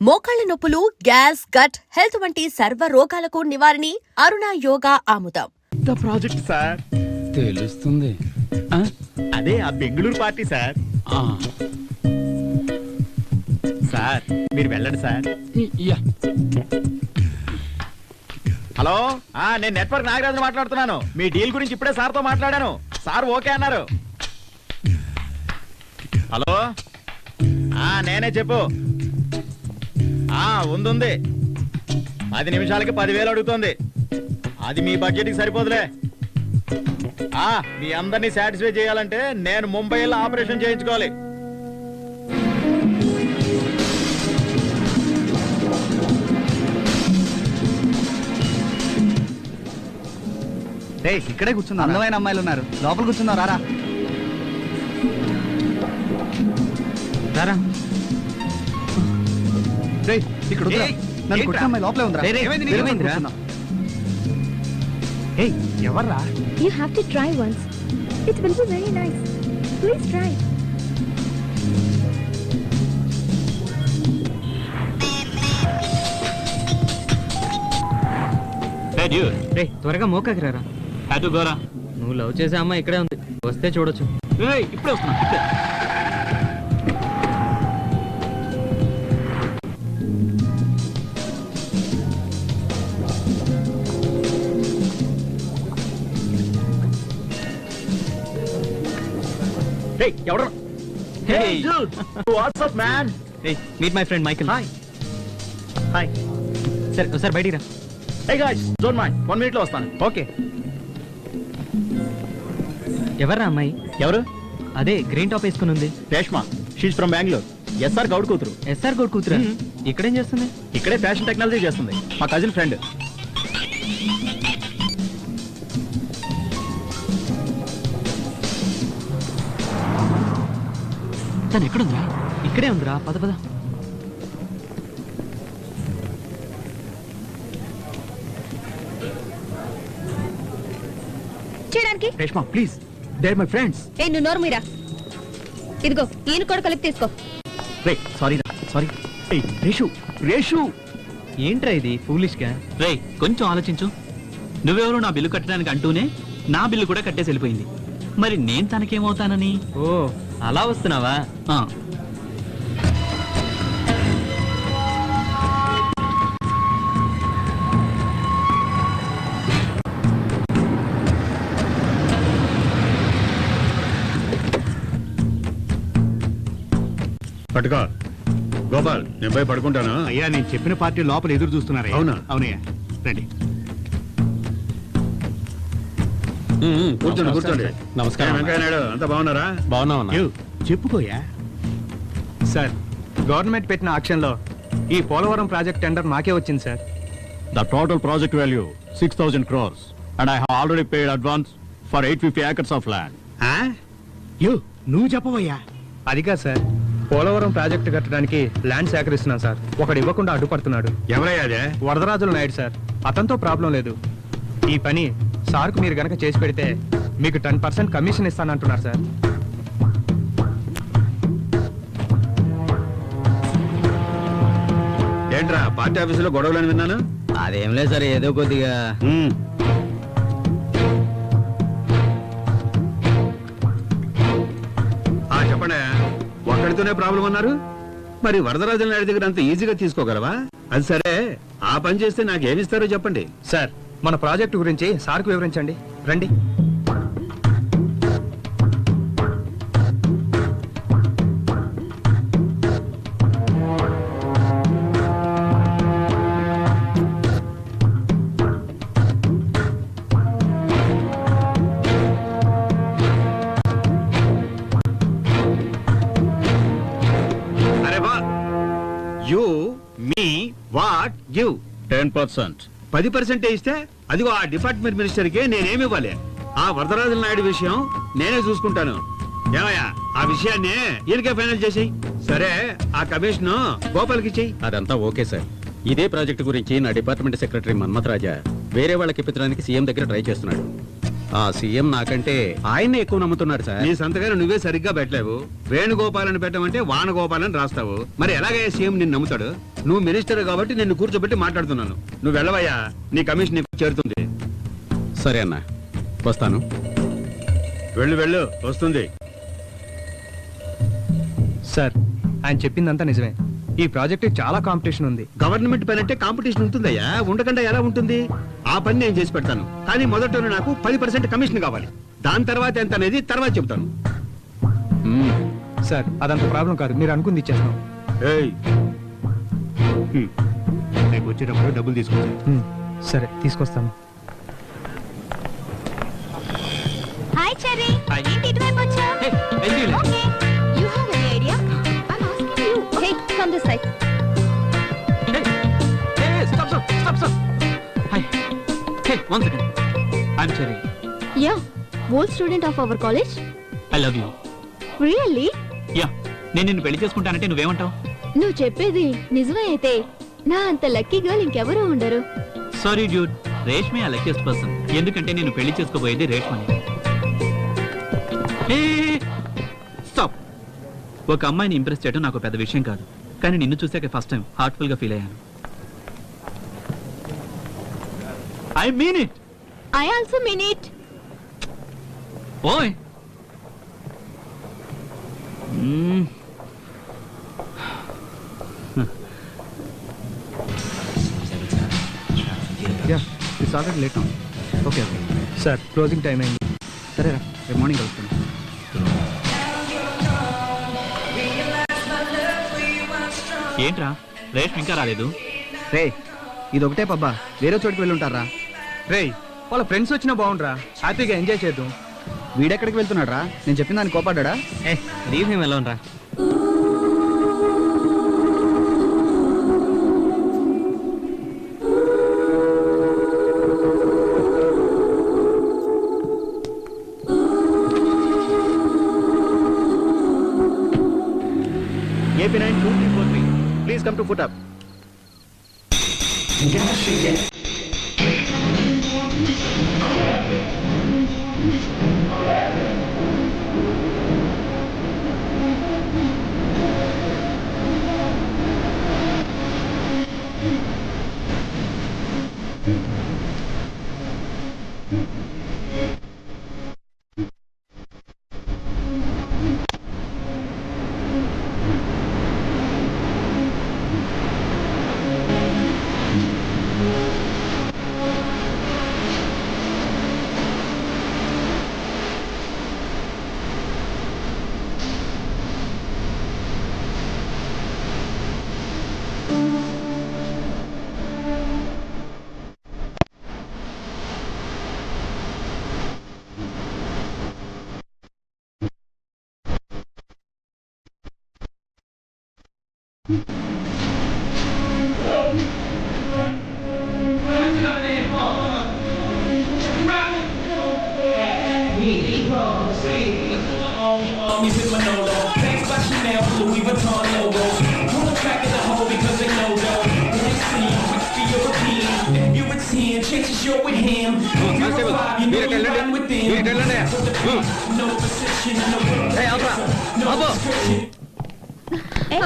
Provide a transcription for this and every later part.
మోకాళ్ల నొప్పులు, gas, gut health వంటి సర్వ రోగాలకు నివారణి అరుణ యోగా ఆముదం. ప్రాజెక్ట్ సార్ తెలుస్తుంది. అదే ఆ బెంగళూరు పార్టీ సార్. సార్ మీరు వెళ్ళండి సార్. హలో, నేను నెట్వర్క్ నాగరాజు మాట్లాడుతున్నాను. మీ డీల్ గురించి ఇప్పుడే సార్తో మాట్లాడాను. సార్ ఓకే అన్నారు. హలో, నేనే చెప్పు. ఉంది 10 నిమిషాలకి 10,000 అడుగుతోంది. అది మీ బడ్జెట్కి సరిపోదులే. మీ అందరినీ సాటిస్ఫై చేయాలంటే నేను ముంబైలో ఆపరేషన్ చేయించుకోవాలి. ఇక్కడే కూర్చున్నా. అందమైన అమ్మాయిలు ఉన్నారు, లోపల కూర్చున్నావు. రారా రారా. ఇక్కడ నన్ను కొట్టిన అమ్మాయి లోపలే ఉందిరా. ఎవర్రా? You have to try once. It will be very nice. Please try. త్వరగా మోకాకిరారా. అటు గోరా. నువ్వు లవ్ చేసే అమ్మాయి ఇక్కడే ఉంది, వస్తే చూడొచ్చు. ఇప్పుడే వస్తున్నా. Hey, ఎవరు? Hey, dude. What's up, man? Hey, meet my friend Michael. Hi. Hi. సరే బయటికి రా. Hey guys, don't mind. 1 minute లో వస్తాను. ఓకే. ఎవర్రా అమ్మాయి? ఎవరు? అదే గ్రీన్ టాప్ వేసుకుని ఉంది. Reshma. She's from Bengaluru. SR Goud కూతురు. ఎస్ఆర్ గౌడ్ కూతురా? ఇక్కడేం చేస్తుంది? ఇక్కడే ఫ్యాషన్ టెక్నాలజీ చేస్తుంది. మా కజిన్ ఫ్రెండ్. తను ఎక్కడుందిరా? ఇక్కడే ఉందిరా. పద పద. చేయడానికి Reshma please, they are my friends. నువ్వు నోరు మీరా. ఇదిగో ఈయన కూడా కలిపి తీసుకో. సారీ. రేషు ఏంట్రా ఇది ఫూలిష్ గా? కొంచెం ఆలోచించు. నువ్వెవరో నా బిల్లు కట్టడానికి అంటూనే నా బిల్లు కూడా కట్టేసి వెళ్ళిపోయింది. మరి నేను తనకేమవుతానని. ఓ అలా వస్తున్నావా? పట్టుకో గోపాల్, నేను పోయి పడుకుంటాను. అయ్యా, నేను చెప్పిన పార్టీ లోపల ఎదురు చూస్తున్నారా? అవునా? అవునయ్యా, రండి. కూర్చోండి. నమస్కారం. వెంకయ్య నాయుడు, అంతా బాగున్నారా? బాగున్నా. చెప్పుకోయా. సార్, గవర్నమెంట్ పెట్టిన ఆక్షన్లో ఈ పోలవరం ప్రాజెక్ట్ టెండర్ మాకే వచ్చింది sir. The total project value 6,000 crores and I have already paid advance for 850 acres of land. నువ్వు చెప్పవయ్యా. అదిగా సార్, పోలవరం ప్రాజెక్టు కట్టడానికి ల్యాండ్ సేకరిస్తున్నాం సార్. ఒకడు ఇవ్వకుండా అడ్డుపడుతున్నాడు. ఎవరయ్యా అదే? వరదరాజులు నాయుడు సార్. అతనితో ప్రాబ్లం లేదు. ఈ పని సార్కు మీరు గనక చేసి పెడితే మీకు 10% కమిషన్ ఇస్తానంటున్నారు సార్. ఏంట్రా పార్టీ ఆఫీసులో గొడవలని విన్నాను? అదేం లేదు సార్, ఏదో కొద్దిగా. చెప్పండి. ఒక్కడితోనే ప్రాబ్లం అన్నారు, మరి వరదరాజుల నాయుడు దగ్గర అంత ఈజీగా తీసుకోగలవా? అది సరే, ఆ పని చేస్తే నాకేమిస్తారో చెప్పండి. సార్, మన ప్రాజెక్టు గురించి సార్కు వివరించండి. రండి. అరే వా, యూ మీ వాట్ గివ్ 10%. 10% ఇస్తే అదిగో ఆ డిపార్ట్మెంట్ మినిస్టర్కి నేనేమి ఇవ్వాలి? ఆ వరదరాజుల నాయుడు విషయం నేనే చూసుకుంటాను. ఏమయ్యా, ఆ విషయాన్ని ఈయనకే ఫైనల్ చేసేయి. సరే, ఆ కమిషన్ గోపాల్కి చెయ్యి. అదంతా ఓకే సార్. ఇదే ప్రాజెక్టు గురించి నా డిపార్ట్మెంట్ సెక్రటరీ మన్మథ్ రాజా వేరే వాళ్ళకి ఇప్పించడానికి సీఎం దగ్గర ట్రై చేస్తున్నాడు. ఆ సీఎం నాకంటే ఆయన్నే ఎక్కువ నమ్ముతున్నాడు సార్. నీ సంతకాన్ని నువ్వే సరిగ్గా పెట్టలేవు. వేణుగోపాలని పెట్టమంటే వానగోపాలని రాస్తావు. మరి ఎలాగయ్యా సీఎం నిన్ను నమ్ముతాడు? నువ్వు మినిస్టర్ కాబట్టి నిన్ను కూర్చోబెట్టి మాట్లాడుతున్నాను. నువ్వు వెళ్ళవయ్యా, నీ కమిషన్ నీకు చేరుతుంది. సరే అన్న, వస్తాను. వెళ్ళు వెళ్ళు, వస్తుంది. సార్ ఆయన చెప్పిందంతా నిజమే. ఈ ప్రాజెక్ట్ చాలా కాంపిటీషన్ ఉంది. గవర్నమెంట్ పని అంటే కాంపిటీషన్ ఉంటుందయ్యా, ఉండకుండా ఎలా ఉంటుంది? ఆ పని నేను చేసి పెడతాను, కానీ మొదట నాకు 10% కమిషన్ కావాలి. దాని తర్వాత ఎంత అనేది తర్వాత చెప్తాను. సార్ అదంత ప్రాబ్లం కాదు, మీరు అనుకుంది ఇచ్చేస్తాం. ఏయ్, రేపు వచ్చేటప్పుడు డబ్బులు తీసుకొచ్చాను. సరే తీసుకొస్తాను. Hi cherry. Hi. ఏంటి ఇటువైపు వచ్చావు? Hey, Angel. Okay. You have any idea? I am asking you. Hey, come this side. Stop. Hi. Hey, 1 second. I'm Cherry. Yeah, old student of our college. I love you. Really? Yeah. నేను నిన్ను పెళ్లి చేసుకుంటానంటే నువ్వేమంటావు? నువ్వు చెప్పేది నిజమే అయితే నా అంత లక్కీ గర్ల్ ఇంకెవరూ ఉండరు. సారీ డ్యూడ్, రేష్మే ఆ లక్కీయెస్ట్ పర్సన్. ఎందుకంటే నేను పెళ్లి చేసుకోబోయేది రేష్మని. స్టాప్. ఒక అమ్మాయిని ఇంప్రెస్ చేయడం నాకు పెద్ద విషయం కాదు, కానీ నిన్ను చూసాక ఫస్ట్ టైం హార్ట్ఫుల్ గా ఫీల్ అయ్యాను. I mean it. I also mean it. ఓయ్. Ya, it's already late now. Okay sir, closing time అయింది. సరేరా, రేపు మార్నింగ్ కలుస్తాను. ఏంట్రా, రేష్మ ఇంకా రాలేదు? రే, ఇది ఒకటే పబ్బా, వేరే చోటుకి వెళ్ళి ఉంటారా? రే, వాళ్ళ ఫ్రెండ్స్ వచ్చినా బాగుండ్రా, హ్యాపీగా ఎంజాయ్ చేద్దాం. వీడెక్కడికి వెళ్తున్నాడు రా? నేను చెప్పిన దాన్ని కోపాడ్డా? లీవ్ హిమ్ అలోన్ రా. AP 92343. Please come to foot up.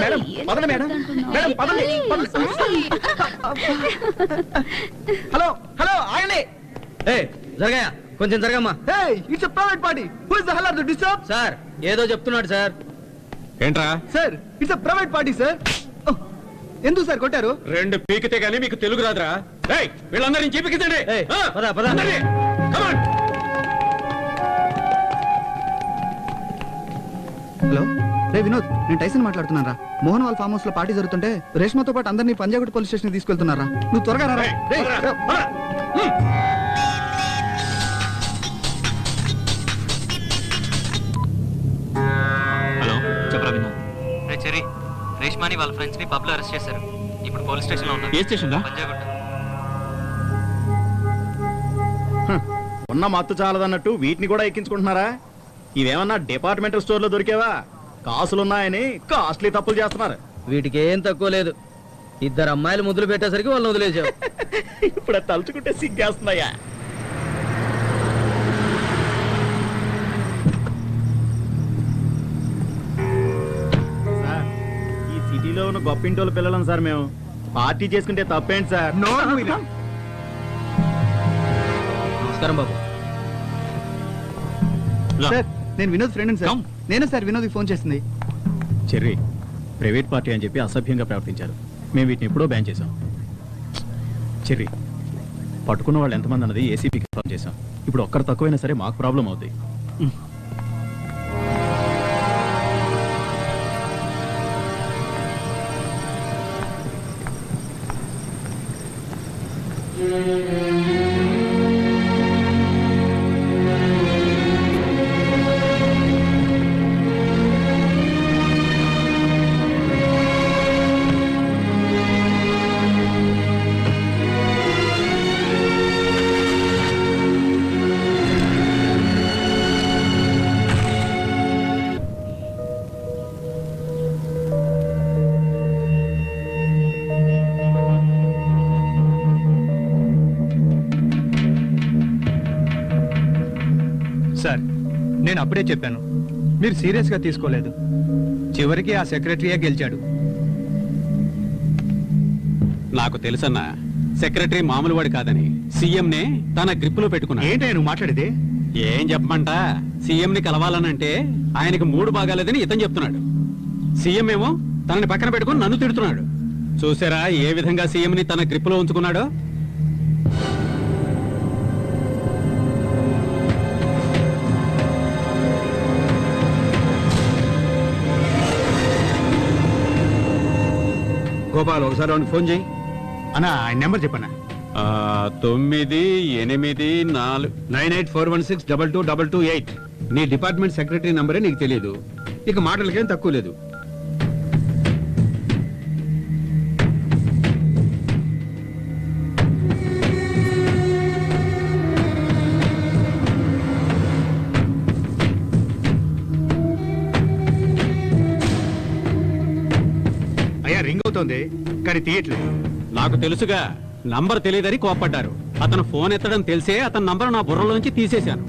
Madam, పదండి మేడం. మేడం, పదండి. హలో హలో, ఆగండి. జరగాయా, కొంచెం జరగమ్మా. It's a private party. Who is the hell of the disturb? Sir ఏదో చెప్తున్నాడు సార్. ఏంట్రా? Sir, it's a private party sir. ఎందుకు సార్ కొట్టారు? 2 పీకితే గానీ మీకు తెలుగు రాదురా? ఏయ్, వీళ్ళందరినీ చీపికించండి. పద పద. హలో, రే వినోద్, నేను టైసన్ మాట్లాడుతున్నాను రా. మోహన్ వాళ్ళ ఫామ్ హౌస్ లో పార్టీ జరుగుతుంటే రేష్మతో పాటు అందరినీ పంజాగుట్ పోలీస్ స్టేషన్ తీసుకెళ్తున్నారా? నువ్వు త్వరగా రా. హలో, చెప్పరా వినోద్. చెరీ, రేష్మాని వాళ్ళ ఫ్రెండ్స్ ని పబ్ లో అరెస్ట్ చేశారు. ఇప్పుడు పోలీస్ స్టేషన్ లో ఉన్నారు. ఏ స్టేషన్ రా? పంజాగుట్ట. ఉన్న మత్తు చాలదన్నట్టు వీటిని కూడా ఎక్కించుకుంటున్నారా? ఇవేమన్నా డిపార్ట్మెంటల్ స్టోర్ లో దొరికేవా? కాసులున్నాయని కాస్ట్లీ తప్పులు చేస్తున్నారు. వీటికి ఏం తక్కువ లేదు. 2 అమ్మాయిలు ముద్దులు పెట్టేసరికి వాళ్ళని వదిలేసావు. ఇప్పుడు తలుచుకుంటే సిగ్గేస్తున్నాయా? ఉన్న గొప్పింటోళ్ళ పిల్లలం సార్ మేము. పార్టీ చేసుకుంటే తప్పేంటి సార్? నమస్కారం బాబు. సార్ నేను వినోద్ ఫ్రెండ్ సార్. Come. నేనే సార్ వినోద్కి ఫోన్ చేసింది. చెర్రీ, ప్రైవేట్ పార్టీ అని చెప్పి అసభ్యంగా ప్రవర్తించారు. మేము వీటిని ఎప్పుడో బ్యాన్ చేశాం. చెర్రీ, పట్టుకున్న వాళ్ళు ఎంతమంది అన్నది ఏసీపీకి ఇన్ఫార్మ్ చేశాం. ఇప్పుడు ఒక్కరు తక్కువైనా సరే మాకు ప్రాబ్లం అవుతుంది. సార్ నేను అప్పుడే చెప్పాను, మీరు సీరియస్గా తీసుకోలేదు. చివరికి ఆ సెక్రటరీయే గెలిచాడు. నాకు తెలుసన్నా, సెక్రటరీ మామూలు వాడు కాదని సీఎంనే తన గ్రిప్ లో పెట్టుకున్నా. ఏంటి నువ్వు మాట్లాడేది? ఏం చెప్పమంట, సీఎం ని కలవాలనంటే ఆయనకి మూడు బాగాలేదని ఇతను చెప్తున్నాడు. సీఎం ఏమో తనని పక్కన పెట్టుకుని నన్ను తిడుతున్నాడు. చూసారా ఏ విధంగా సీఎం ని తన గ్రిప్ లో ఉంచుకున్నాడో? గోపాల్ ఒకసారి వాడికి ఫోన్ చేయి. అన్నా ఆయన నెంబర్ చెప్పనా? 984 9841622228. నీ డిపార్ట్మెంట్ సెక్రటరీ నంబరే నీకు తెలియదు, ఇక మాటలకేం తక్కువ లేదు. అయ్యా రింగ్ అవుతోంది కానీ తీయట్లేదు. నాకు తెలుసుగా, నంబర్ తెలియదని కోప్పడ్డారు. అతను ఫోన్ ఎత్తడం తెలిసే అతని నంబర్ నా బుర్రలోంచి తీసేశాను.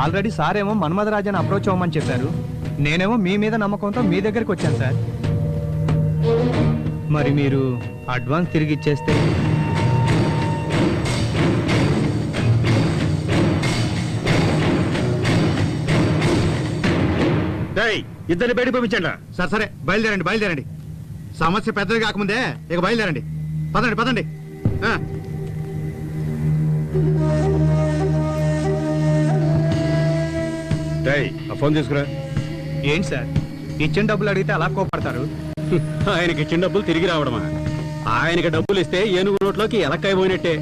ఆల్రెడీ సార్ ఏమో మన్మధరాజన్ అప్రోచ్ అవ్వమని చెప్పారు. నేనేమో మీ మీద నమ్మకంతో మీ దగ్గరికి వచ్చాను సార్. మరి మీరు అడ్వాన్స్ తిరిగి ఇచ్చేస్తే? ఇద్దరిని బయట పంపించండి. సరే సరే బయలుదేరండి బయలుదేరండి. సమస్య పెద్దది కాకముందే ఇక బయలుదేరండి. పదండి పదండి. ఆ. ఆ ఫోన్ తీసుకురా. ఏంటి సార్ ఇచ్చిన డబ్బులు అడిగితే అలా కోపడతారు? ఆయనకి ఇచ్చిన డబ్బులు తిరిగి రావడమా? ఆయనకి డబ్బులు ఇస్తే ఏనుగు నోట్లోకి ఎలక్కాయ పోయినట్టే.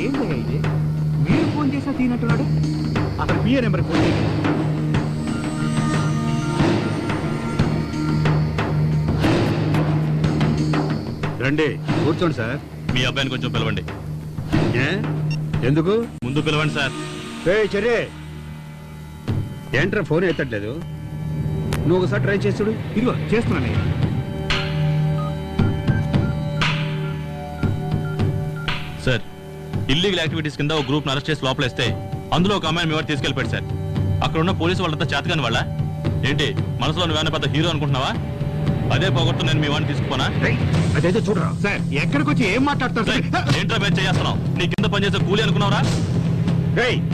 ఏంటయ్యా ఇది? మీరు ఫోన్ చేసా తీనట్టున్నాడు. అతను పిఏ నెంబర్ ఫోన్ చేయండి. రండి కూర్చోండి సార్. మీ అబ్బాయిని కొంచెం పిలవండి. ఏ? ఎందుకు? ముందు పిలవండి సార్. చర్య ఏంట్రా ఫోన్ ఎత్తట్లేదు? నువ్వు ఒకసారి ట్రై చేస్తుడు. ఇదిగో చేస్తున్నానయ్యా. సార్, ఇల్లీగల్ యాక్టివిటీస్ కింద ఒక గ్రూప్ అరెస్ట్ చేసి లోపలేస్తే అందులో ఒక అమ్మాయిని మీ వాడు తీసుకెళ్ళిపోయాడు సార్. అక్కడ ఉన్న పోలీసు వాళ్ళంతా చేతకాని వాళ్ళ ఏంటి? మనసులో నువ్వేనా పెద్ద హీరో అనుకుంటున్నావా? అదే పోగొట్టు నేను మీ వాడిని తీసుకుపోనా? అదైతే చూడరా సార్ ఎక్కడికి వచ్చి ఏం మాట్లాడతారు సార్? ఏంట్రా బెంచ్ చేస్తున్నావు? నీ కింద పనిచేసే కూలీ అనుకున్నావురా?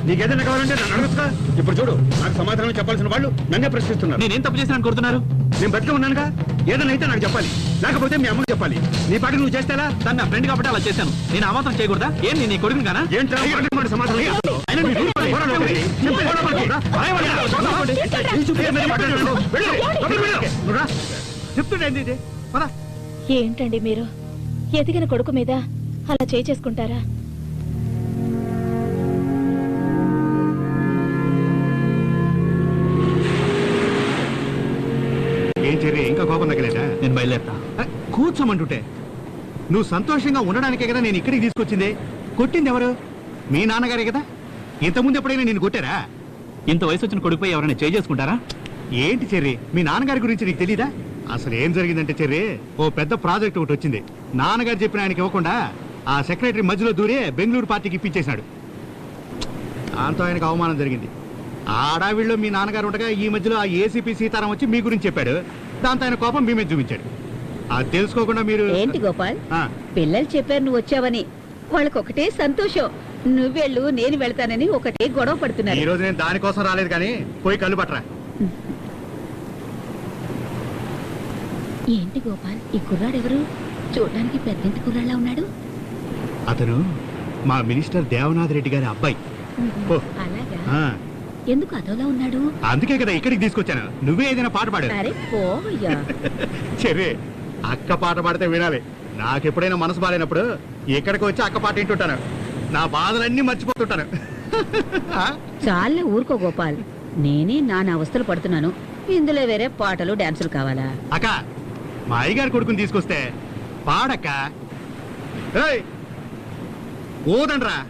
నీకేదైనా కావాలంటే నన్ను అడగచ్చుగా. ఇప్పుడు చూడు, నాకు సమాధానం చెప్పాల్సిన వాళ్ళు నన్నే ప్రశ్నిస్తున్నారు. నేనేం తప్పు చేసినా కోరుతున్నారు? నేను బతికే ఉన్నానుగా, ఏదైనా అయితే నాకు చెప్పాలి, లేకపోతే మీ అమ్మకి చెప్పాలి. నీ పాటి నువ్వు చేస్తేలా? తను నా ఫ్రెండ్ కాబట్టి అలా చేశాను. నేను ఆ మాత్రం చేయకూడదా? ఏం నేను నీ కొడుకుని కానా? ఏంట్రా మాట సమాధానం చెప్తున్నావు? అయినా నీ రూపాయలు పోరా లోపలికి. చెప్పు, పోరా లోపలికి. రాయమని రా. నీ చుట్టూ ఏం లేదు మాట్లాడుతున్నావు. వెళ్ళు, లోపలికి వెళ్ళు. నువ్వు రా. చెప్తుండేంది ఇది? పద. ఏంటండి మీరు ఎదిగిన కొడుకు మీద అలా చేసుకుంటారా? ఏం చెర్రీ ఇంకా కోపం తగ్గలేదా? నేను బయలుదేరుతా. కూర్చోమంటుంటే నువ్వు సంతోషంగా ఉండడానికే కదా నేను ఇక్కడికి తీసుకొచ్చింది. కొట్టింది ఎవరు? మీ నాన్నగారే కదా. ఇంతకుముందు ఎప్పుడైనా నేను కొట్టారా? ఇంత వయసు వచ్చిన కొడుకుపై ఎవరైనా చేసుకుంటారా? ఏంటి చెర్రీ, మీ నాన్నగారి గురించి నీకు తెలీదా? అసలు ఏం జరిగిందంటే చెర్రీ, ఓ పెద్ద ప్రాజెక్ట్ ఒకటి వచ్చింది. నాన్నగారు చెప్పిన ఆయనకి ఇవ్వకుండా ఆ సెక్రటరీ మధ్యలో దూరే బెంగళూరు పార్టీకి ఇప్పించేశాడు. దాంతో ఆయనకు అవమానం జరిగింది. ఆ అడావిడిలో మీ నాన్నగారు ఉండగా ఈ మధ్యలో ఆ ఏసీపీ సీతారాం వచ్చి మీ గురించి చెప్పాడు. దాంతో ఆయన కోపం మీ మీద చూపించాడు. అది తెలుసుకోకుండా మీరు ఏంటి గోపాల్, ఆ, పిల్లలు చెప్పారు నువ్వు వచ్చావని. వాళ్ళకొకటే సంతోషం. నువ్వెళ్ళు నేను వెళ్తానని ఒకటే గొడవ ఈ పడుతున్నారు. రోజు నేను దానికోసం రాలేదు కానీ పోయి కళ్ళు పట్టరా. ఏంటి గోపాల్, ఈ కుర్రాడెవరు? చూడడానికి పెద్దింటి కుర్రాళ్ళ ఉన్నాడు. అతను మా మినిస్టర్ దేవనాథ్ రెడ్డి గారి అబ్బాయి. ఓ, అలాగా? ఆ, ఎందుకు అదోలా ఉన్నాడు? అందుకే కదా ఇక్కడికి తీసుకొచ్చాను. నువ్వే ఏదైనా పాట పాడు. అరే పోవయ్యా. చెర్రీ, అక్క పాట పాడితే వినాలి. నాకెప్పుడైనా మనసు బాలేనప్పుడు ఇక్కడికి వచ్చి అక్క పాట వింటుంటాను. నా బాధలన్నీ మర్చిపోతుంటాను. ఆ? చాలే ఊరుకో గోపాల్, నేనే నానా అవస్థలు పడుతున్నాను. ఇందులో వేరే పాటలు డాన్సులు కావాలా? అక్క, మా అయ్యగారి కొడుకుని తీసుకొస్తే పాడక్క. ఏయ్, ఊదండ్రా.